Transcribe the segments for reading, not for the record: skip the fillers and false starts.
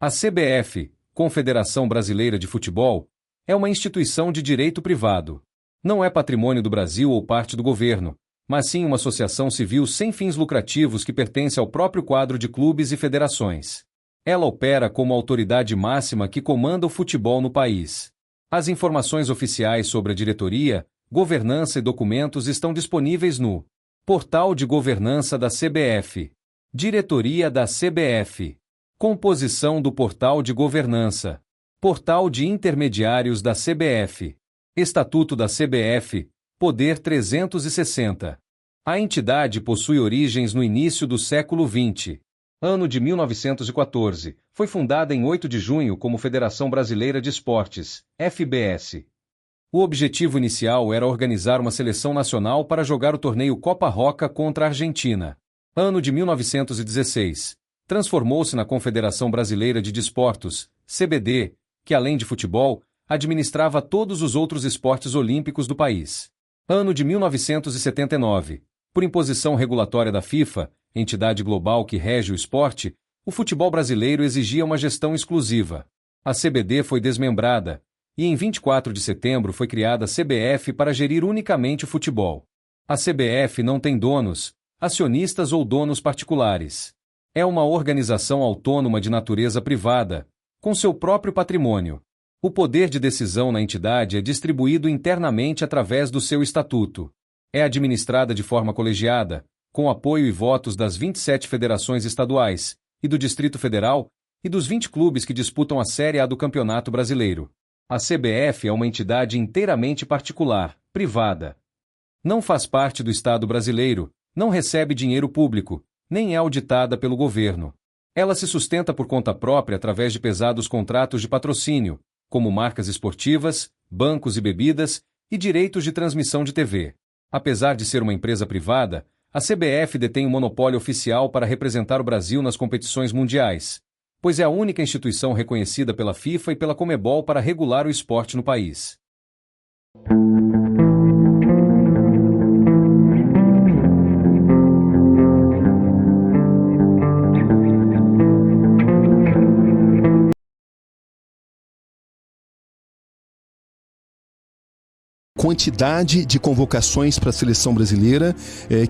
A CBF, Confederação Brasileira de Futebol, é uma instituição de direito privado. Não é patrimônio do Brasil ou parte do governo, mas sim uma associação civil sem fins lucrativos que pertence ao próprio quadro de clubes e federações. Ela opera como a autoridade máxima que comanda o futebol no país. As informações oficiais sobre a diretoria, governança e documentos estão disponíveis no Portal de Governança da CBF. Diretoria da CBF. Composição do Portal de Governança. Portal de Intermediários da CBF. Estatuto da CBF, Poder 360. A entidade possui origens no início do século XX. Ano de 1914. Foi fundada em 8 de junho como Federação Brasileira de Esportes, FBS. O objetivo inicial era organizar uma seleção nacional para jogar o torneio Copa Roca contra a Argentina. Ano de 1916. Transformou-se na Confederação Brasileira de Desportos, CBD, que além de futebol, administrava todos os outros esportes olímpicos do país. Ano de 1979. Por imposição regulatória da FIFA, entidade global que rege o esporte, o futebol brasileiro exigia uma gestão exclusiva. A CBD foi desmembrada, e em 24 de setembro foi criada a CBF para gerir unicamente o futebol. A CBF não tem donos, acionistas ou donos particulares. É uma organização autônoma de natureza privada, com seu próprio patrimônio. O poder de decisão na entidade é distribuído internamente através do seu estatuto. É administrada de forma colegiada, com apoio e votos das 27 federações estaduais, e do Distrito Federal, e dos 20 clubes que disputam a Série A do Campeonato Brasileiro. A CBF é uma entidade inteiramente particular, privada. Não faz parte do Estado brasileiro, não recebe dinheiro público, nem é auditada pelo governo. Ela se sustenta por conta própria através de pesados contratos de patrocínio, como marcas esportivas, bancos e bebidas e direitos de transmissão de TV. Apesar de ser uma empresa privada, a CBF detém um monopólio oficial para representar o Brasil nas competições mundiais, pois é a única instituição reconhecida pela FIFA e pela Conmebol para regular o esporte no país. Quantidade de convocações para a seleção brasileira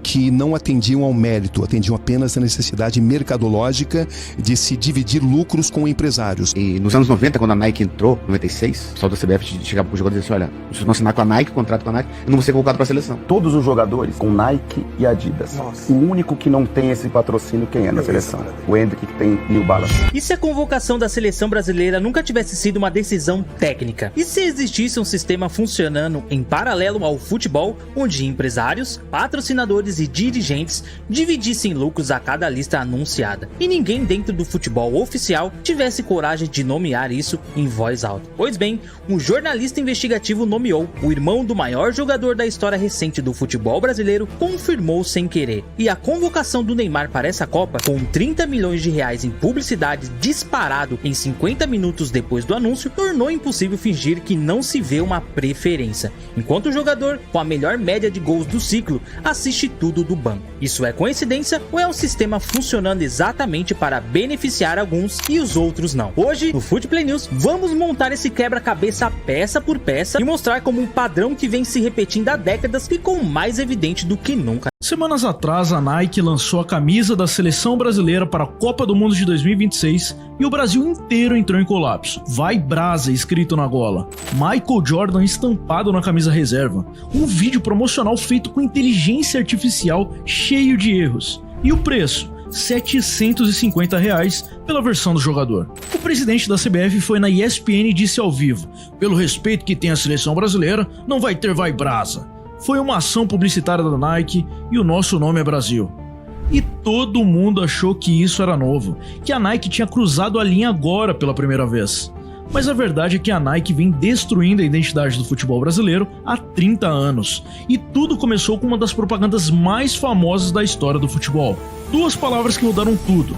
que não atendiam ao mérito, atendiam apenas à necessidade mercadológica de se dividir lucros com empresários. E nos anos 90, quando a Nike entrou, 96, o pessoal da CBF chegava para o jogador e dizia assim, olha, se não assinar com a Nike, contrato com a Nike, eu não vou ser convocado para a seleção. Todos os jogadores com Nike e Adidas. Nossa. O único que não tem esse patrocínio, quem é na seleção? O Hendrick, que tem New Balance. E se a convocação da seleção brasileira nunca tivesse sido uma decisão técnica? E se existisse um sistema funcionando em paralelo ao futebol, onde empresários, patrocinadores e dirigentes dividissem lucros a cada lista anunciada, e ninguém dentro do futebol oficial tivesse coragem de nomear isso em voz alta? Pois bem, um jornalista investigativo nomeou o irmão do maior jogador da história recente do futebol brasileiro, confirmou sem querer. E a convocação do Neymar para essa Copa, com 30 milhões de reais em publicidade disparado em 50 minutos depois do anúncio, tornou impossível fingir que não se vê uma preferência, enquanto o jogador, com a melhor média de gols do ciclo, assiste tudo do banco. Isso é coincidência ou é um sistema funcionando exatamente para beneficiar alguns e os outros não? Hoje, no Footplay News, vamos montar esse quebra-cabeça peça por peça e mostrar como um padrão que vem se repetindo há décadas ficou mais evidente do que nunca. Semanas atrás, a Nike lançou a camisa da seleção brasileira para a Copa do Mundo de 2026 e o Brasil inteiro entrou em colapso. Vai Brasa escrito na gola, Michael Jordan estampado na camisa reserva, um vídeo promocional feito com inteligência artificial cheio de erros. E o preço? R$750 pela versão do jogador. O presidente da CBF foi na ESPN e disse ao vivo: pelo respeito que tem a seleção brasileira, não vai ter Vai Brasa. Foi uma ação publicitária da Nike e o nosso nome é Brasil. E todo mundo achou que isso era novo, que a Nike tinha cruzado a linha agora pela primeira vez. Mas a verdade é que a Nike vem destruindo a identidade do futebol brasileiro há 30 anos. E tudo começou com uma das propagandas mais famosas da história do futebol. Duas palavras que mudaram tudo: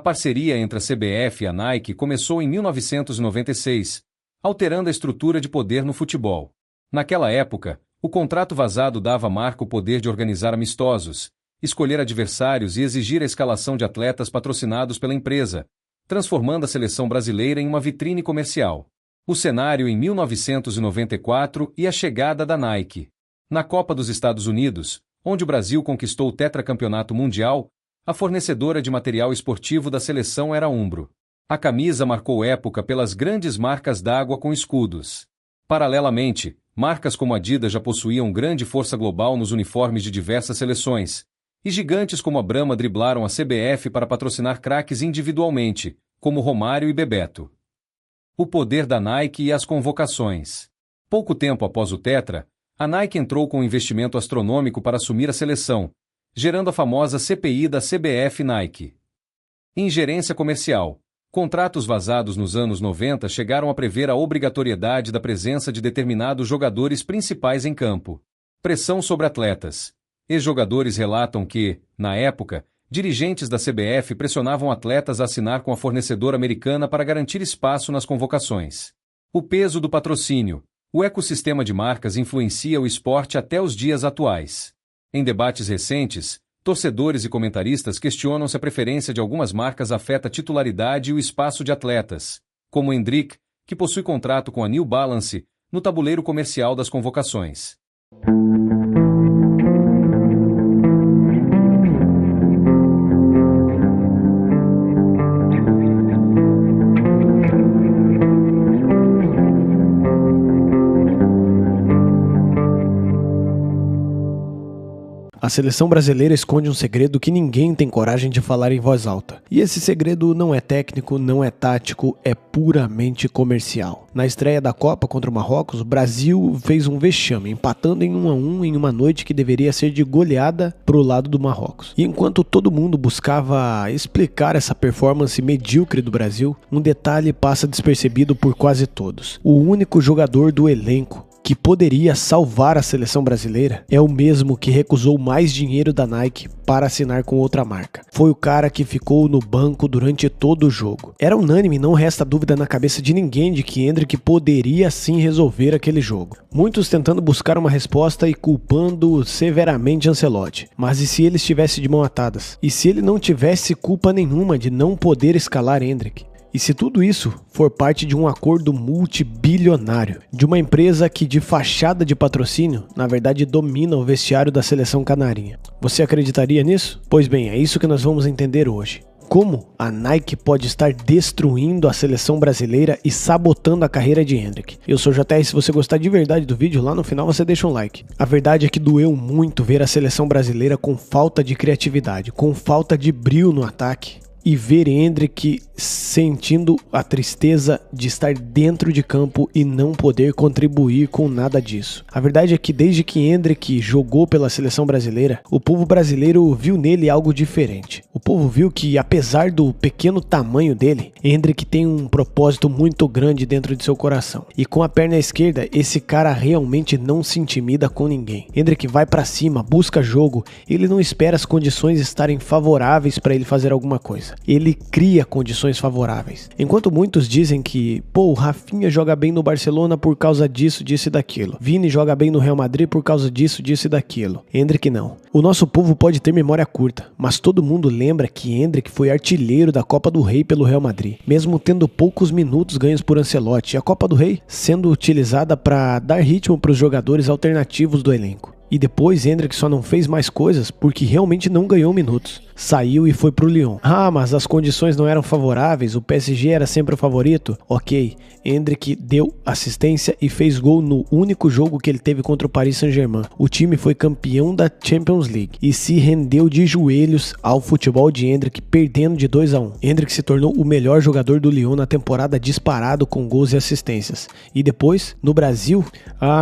parceria entre a CBF e a Nike começou em 1996, alterando a estrutura de poder no futebol. Naquela época, o contrato vazado dava à marca o poder de organizar amistosos, escolher adversários e exigir a escalação de atletas patrocinados pela empresa, transformando a seleção brasileira em uma vitrine comercial. O cenário em 1994 e a chegada da Nike. Na Copa dos Estados Unidos, onde o Brasil conquistou o tetracampeonato mundial, a fornecedora de material esportivo da seleção era a Umbro. A camisa marcou época pelas grandes marcas d'água com escudos. Paralelamente, marcas como a Adidas já possuíam grande força global nos uniformes de diversas seleções, e gigantes como a Brahma driblaram a CBF para patrocinar craques individualmente, como Romário e Bebeto. O poder da Nike e as convocações. Pouco tempo após o Tetra, a Nike entrou com um investimento astronômico para assumir a seleção, gerando a famosa CPI da CBF Nike. Ingerência comercial. Contratos vazados nos anos 90 chegaram a prever a obrigatoriedade da presença de determinados jogadores principais em campo. Pressão sobre atletas. Ex-jogadores relatam que, na época, dirigentes da CBF pressionavam atletas a assinar com a fornecedora americana para garantir espaço nas convocações. O peso do patrocínio. O ecossistema de marcas influencia o esporte até os dias atuais. Em debates recentes, torcedores e comentaristas questionam se a preferência de algumas marcas afeta a titularidade e o espaço de atletas, como Hendrick, que possui contrato com a New Balance, no tabuleiro comercial das convocações. A seleção brasileira esconde um segredo que ninguém tem coragem de falar em voz alta. E esse segredo não é técnico, não é tático, é puramente comercial. Na estreia da Copa contra o Marrocos, o Brasil fez um vexame, empatando em 1-1 em uma noite que deveria ser de goleada pro lado do Marrocos. E enquanto todo mundo buscava explicar essa performance medíocre do Brasil, um detalhe passa despercebido por quase todos. O único jogador do elenco que poderia salvar a seleção brasileira é o mesmo que recusou mais dinheiro da Nike para assinar com outra marca. Foi o cara que ficou no banco durante todo o jogo. Era unânime, não resta dúvida na cabeça de ninguém de que Hendrick poderia sim resolver aquele jogo. Muitos tentando buscar uma resposta e culpando severamente Ancelotti. Mas e se ele estivesse de mão atadas? E se ele não tivesse culpa nenhuma de não poder escalar Hendrick? E se tudo isso for parte de um acordo multibilionário, de uma empresa que de fachada de patrocínio, na verdade domina o vestiário da seleção canarinha. Você acreditaria nisso? Pois bem, é isso que nós vamos entender hoje. Como a Nike pode estar destruindo a seleção brasileira e sabotando a carreira de Hendrick. Eu sou o JR, se você gostar de verdade do vídeo, lá no final você deixa um like. A verdade é que doeu muito ver a seleção brasileira com falta de criatividade, com falta de brio no ataque. E ver Hendrick sentindo a tristeza de estar dentro de campo e não poder contribuir com nada disso. A verdade é que desde que Hendrick jogou pela seleção brasileira, o povo brasileiro viu nele algo diferente. O povo viu que, apesar do pequeno tamanho dele, Hendrick tem um propósito muito grande dentro de seu coração. E com a perna esquerda, esse cara realmente não se intimida com ninguém. Hendrick vai pra cima, busca jogo, ele não espera as condições estarem favoráveis para ele fazer alguma coisa. Ele cria condições favoráveis. Enquanto muitos dizem que, o Rafinha joga bem no Barcelona por causa disso, disso e daquilo. Vini joga bem no Real Madrid por causa disso, disso e daquilo. Hendrick não. O nosso povo pode ter memória curta, mas todo mundo lembra que Hendrick foi artilheiro da Copa do Rei pelo Real Madrid, mesmo tendo poucos minutos ganhos por Ancelotti, e a Copa do Rei sendo utilizada para dar ritmo para os jogadores alternativos do elenco. E depois Hendrick só não fez mais coisas porque realmente não ganhou minutos. Saiu e foi pro Lyon. Ah, mas as condições não eram favoráveis, o PSG era sempre o favorito? Ok, Hendrick deu assistência e fez gol no único jogo que ele teve contra o Paris Saint-Germain. O time foi campeão da Champions League e se rendeu de joelhos ao futebol de Hendrick, perdendo de 2-1. Hendrick se tornou o melhor jogador do Lyon na temporada, disparado com gols e assistências. E depois, no Brasil,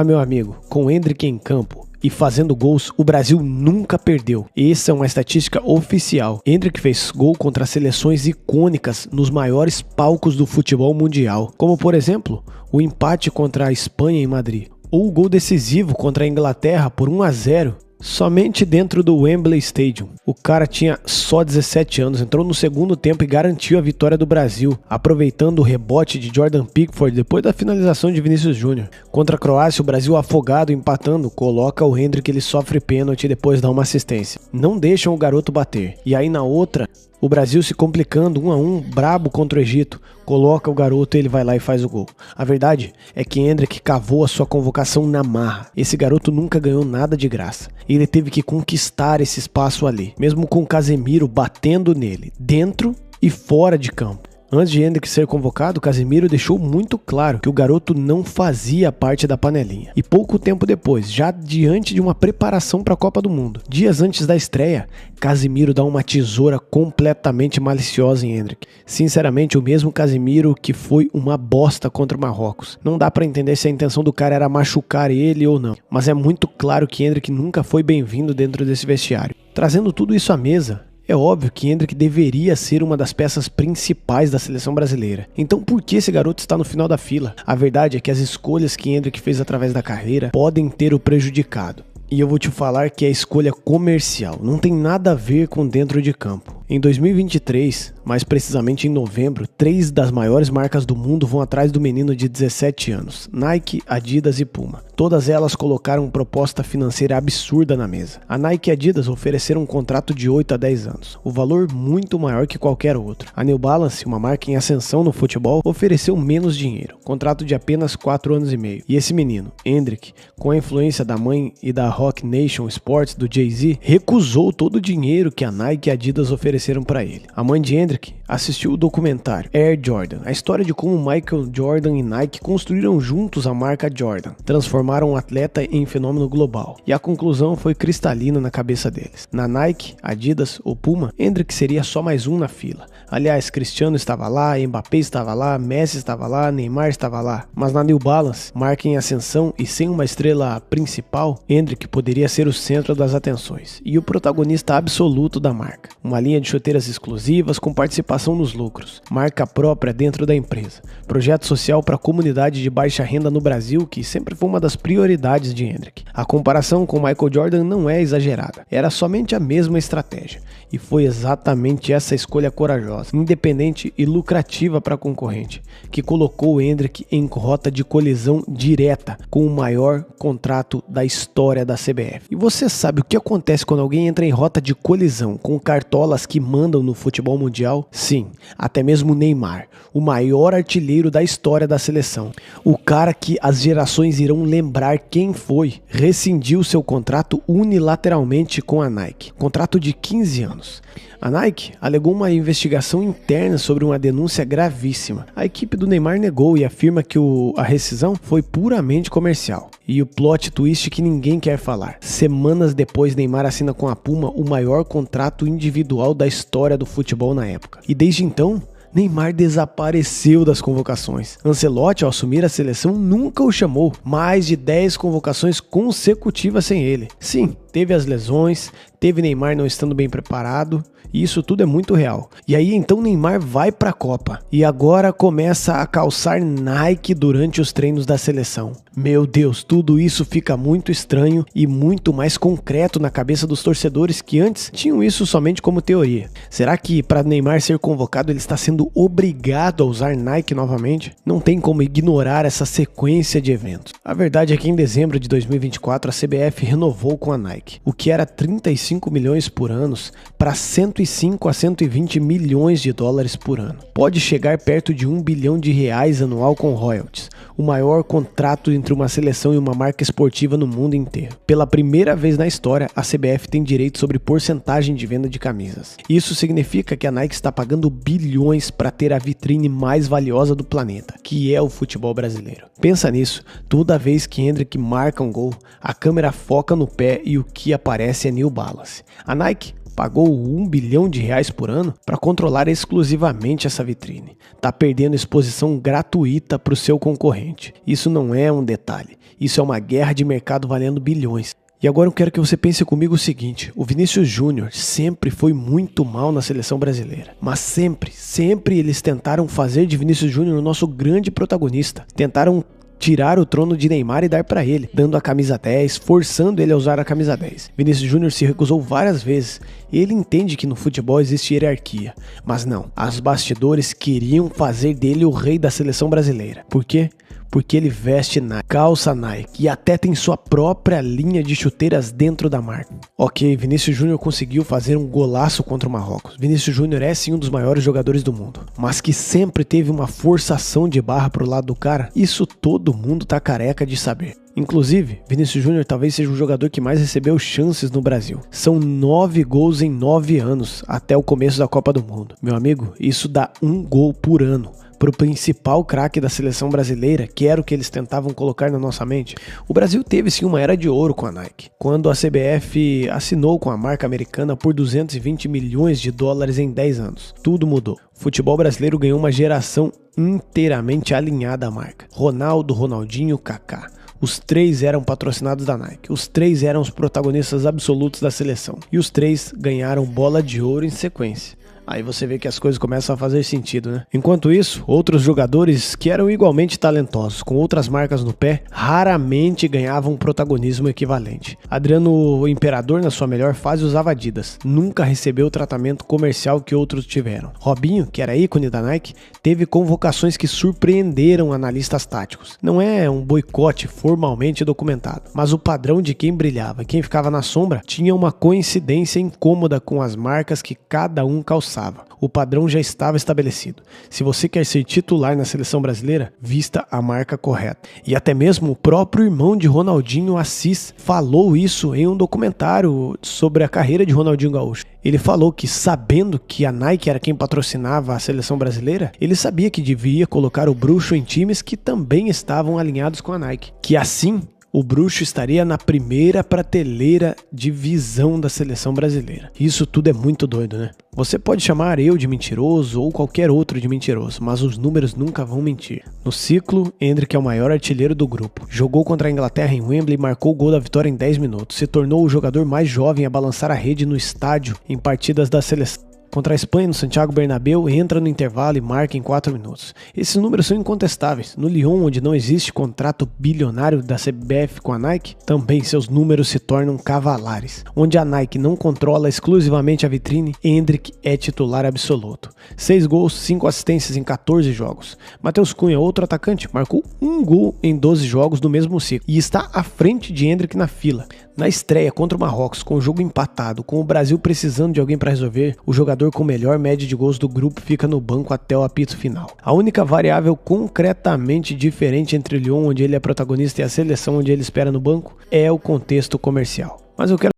meu amigo, com Hendrick em campo e fazendo gols, o Brasil nunca perdeu. Essa é uma estatística oficial. Hendrick fez gol contra seleções icônicas nos maiores palcos do futebol mundial, como por exemplo, o empate contra a Espanha em Madrid, ou o gol decisivo contra a Inglaterra por 1-0, Somente dentro do Wembley Stadium. O cara tinha só 17 anos, entrou no segundo tempo e garantiu a vitória do Brasil, aproveitando o rebote de Jordan Pickford depois da finalização de Vinícius Júnior. Contra a Croácia, o Brasil afogado, empatando, coloca o Hendrick, ele sofre pênalti e depois dá uma assistência. Não deixam o garoto bater. E aí na outra, o Brasil se complicando 1-1, brabo contra o Egito, coloca o garoto e ele vai lá e faz o gol. A verdade é que Hendrick cavou a sua convocação na marra. Esse garoto nunca ganhou nada de graça. Ele teve que conquistar esse espaço ali, mesmo com o Casemiro batendo nele, dentro e fora de campo. Antes de Hendrick ser convocado, Casemiro deixou muito claro que o garoto não fazia parte da panelinha. E pouco tempo depois, já diante de uma preparação para a Copa do Mundo, dias antes da estreia, Casemiro dá uma tesoura completamente maliciosa em Hendrick. Sinceramente, o mesmo Casemiro que foi uma bosta contra o Marrocos. Não dá para entender se a intenção do cara era machucar ele ou não, mas é muito claro que Hendrick nunca foi bem-vindo dentro desse vestiário. Trazendo tudo isso à mesa, é óbvio que Hendrick deveria ser uma das peças principais da seleção brasileira. Então por que esse garoto está no final da fila? A verdade é que as escolhas que Hendrick fez através da carreira podem ter o prejudicado. E eu vou te falar que é escolha comercial, não tem nada a ver com dentro de campo. Em 2023, mais precisamente em novembro, 3 das maiores marcas do mundo vão atrás do menino de 17 anos, Nike, Adidas e Puma. Todas elas colocaram proposta financeira absurda na mesa. A Nike e a Adidas ofereceram um contrato de 8 a 10 anos, o valor muito maior que qualquer outro. A New Balance, uma marca em ascensão no futebol, ofereceu menos dinheiro, contrato de apenas 4 anos e meio. E esse menino, Hendrick, com a influência da mãe e da Rock Nation Sports do Jay-Z, recusou todo o dinheiro que a Nike e a Adidas ofereceram para ele. A mãe de Hendrick assistiu o documentário Air Jordan, a história de como Michael Jordan e Nike construíram juntos a marca Jordan, transformaram o atleta em fenômeno global. E a conclusão foi cristalina na cabeça deles. Na Nike, Adidas ou Puma, Hendrick seria só mais um na fila. Aliás, Cristiano estava lá, Mbappé estava lá, Messi estava lá, Neymar estava lá. Mas na New Balance, marca em ascensão e sem uma estrela principal, Hendrick poderia ser o centro das atenções e o protagonista absoluto da marca. Uma linha de chuteiras exclusivas com participação nos lucros, marca própria dentro da empresa, projeto social para a comunidade de baixa renda no Brasil, que sempre foi uma das prioridades de Hendrick. A comparação com Michael Jordan não é exagerada, era somente a mesma estratégia. E foi exatamente essa escolha corajosa, independente e lucrativa para a concorrente, que colocou o Hendrick em rota de colisão direta com o maior contrato da história da CBF. E você sabe o que acontece quando alguém entra em rota de colisão com cartolas que mandam no futebol mundial? Sim, até mesmo Neymar, o maior artilheiro da história da seleção. O cara que as gerações irão lembrar quem foi, rescindiu seu contrato unilateralmente com a Nike. Contrato de 15 anos. A Nike alegou uma investigação interna sobre uma denúncia gravíssima. A equipe do Neymar negou e afirma que a rescisão foi puramente comercial. E o plot twist que ninguém quer falar. Semanas depois, Neymar assina com a Puma o maior contrato individual da história do futebol na época. E desde então, Neymar desapareceu das convocações. Ancelotti, ao assumir a seleção, nunca o chamou. Mais de 10 convocações consecutivas sem ele. Sim, teve as lesões, teve Neymar não estando bem preparado, e isso tudo é muito real. E aí então Neymar vai pra Copa, e agora começa a calçar Nike durante os treinos da seleção. Meu Deus, tudo isso fica muito estranho e muito mais concreto na cabeça dos torcedores que antes tinham isso somente como teoria. Será que para Neymar ser convocado ele está sendo obrigado a usar Nike novamente? Não tem como ignorar essa sequência de eventos. A verdade é que em dezembro de 2024 a CBF renovou com a Nike, o que era 35 milhões por ano para 105 a 120 milhões de dólares por ano. Pode chegar perto de 1 bilhão de reais anual com royalties, o maior contrato entre uma seleção e uma marca esportiva no mundo inteiro. Pela primeira vez na história, a CBF tem direito sobre porcentagem de venda de camisas. Isso significa que a Nike está pagando bilhões para ter a vitrine mais valiosa do planeta, que é o futebol brasileiro. Pensa nisso, toda vez que Hendrick marca um gol, a câmera foca no pé e o que aparece é New Balance. A Nike pagou 1 bilhão de reais por ano para controlar exclusivamente essa vitrine. Tá perdendo exposição gratuita para o seu concorrente. Isso não é um detalhe, isso é uma guerra de mercado valendo bilhões. E agora eu quero que você pense comigo o seguinte, o Vinícius Júnior sempre foi muito mal na seleção brasileira, mas sempre eles tentaram fazer de Vinícius Júnior o nosso grande protagonista, tentaram tirar o trono de Neymar e dar para ele, dando a camisa 10, forçando ele a usar a camisa 10. Vinícius Júnior se recusou várias vezes e ele entende que no futebol existe hierarquia, mas não, os bastidores queriam fazer dele o rei da seleção brasileira. Por quê? Porque ele veste Nike, calça Nike e até tem sua própria linha de chuteiras dentro da marca. Ok, Vinícius Júnior conseguiu fazer um golaço contra o Marrocos. Vinícius Júnior é sim um dos maiores jogadores do mundo, mas que sempre teve uma forçação de barra pro lado do cara, isso todo mundo tá careca de saber. Inclusive, Vinícius Júnior talvez seja o jogador que mais recebeu chances no Brasil. São 9 gols em 9 anos, até o começo da Copa do Mundo. Meu amigo, isso dá 1 gol por ano. Para o principal craque da seleção brasileira, que era o que eles tentavam colocar na nossa mente. O Brasil teve sim uma era de ouro com a Nike, quando a CBF assinou com a marca americana por 220 milhões de dólares em 10 anos. Tudo mudou. O futebol brasileiro ganhou uma geração inteiramente alinhada à marca. Ronaldo, Ronaldinho, Kaká. Os 3 eram patrocinados da Nike, os 3 eram os protagonistas absolutos da seleção, e os 3 ganharam bola de ouro em sequência. Aí você vê que as coisas começam a fazer sentido, né? Enquanto isso, outros jogadores que eram igualmente talentosos, com outras marcas no pé, raramente ganhavam um protagonismo equivalente. Adriano Imperador, na sua melhor fase, usava Adidas. Nunca recebeu o tratamento comercial que outros tiveram. Robinho, que era ícone da Nike, teve convocações que surpreenderam analistas táticos. Não é um boicote formalmente documentado, mas o padrão de quem brilhava e quem ficava na sombra tinha uma coincidência incômoda com as marcas que cada um calçava. O padrão já estava estabelecido. Se você quer ser titular na seleção brasileira, vista a marca correta. E até mesmo o próprio irmão de Ronaldinho, Assis, falou isso em um documentário sobre a carreira de Ronaldinho Gaúcho. Ele falou que, sabendo que a Nike era quem patrocinava a seleção brasileira, ele sabia que devia colocar o bruxo em times que também estavam alinhados com a Nike. Que assim, o bruxo estaria na primeira prateleira de visão da seleção brasileira. Isso tudo é muito doido, né? Você pode chamar eu de mentiroso ou qualquer outro de mentiroso, mas os números nunca vão mentir. No ciclo, Endrick é o maior artilheiro do grupo. Jogou contra a Inglaterra em Wembley e marcou o gol da vitória em 10 minutos. Se tornou o jogador mais jovem a balançar a rede no estádio em partidas da seleção. Contra a Espanha no Santiago Bernabéu, entra no intervalo e marca em 4 minutos. Esses números são incontestáveis. No Lyon, onde não existe contrato bilionário da CBF com a Nike, também seus números se tornam cavalares. Onde a Nike não controla exclusivamente a vitrine, Endrick é titular absoluto. 6 gols, 5 assistências em 14 jogos. Matheus Cunha, outro atacante, marcou 1 gol em 12 jogos do mesmo ciclo e está à frente de Endrick na fila. Na estreia contra o Marrocos, com o jogo empatado, com o Brasil precisando de alguém para resolver, o jogador com melhor média de gols do grupo fica no banco até o apito final. A única variável concretamente diferente entre o Lyon, onde ele é protagonista, e a seleção, onde ele espera no banco, é o contexto comercial. Mas eu quero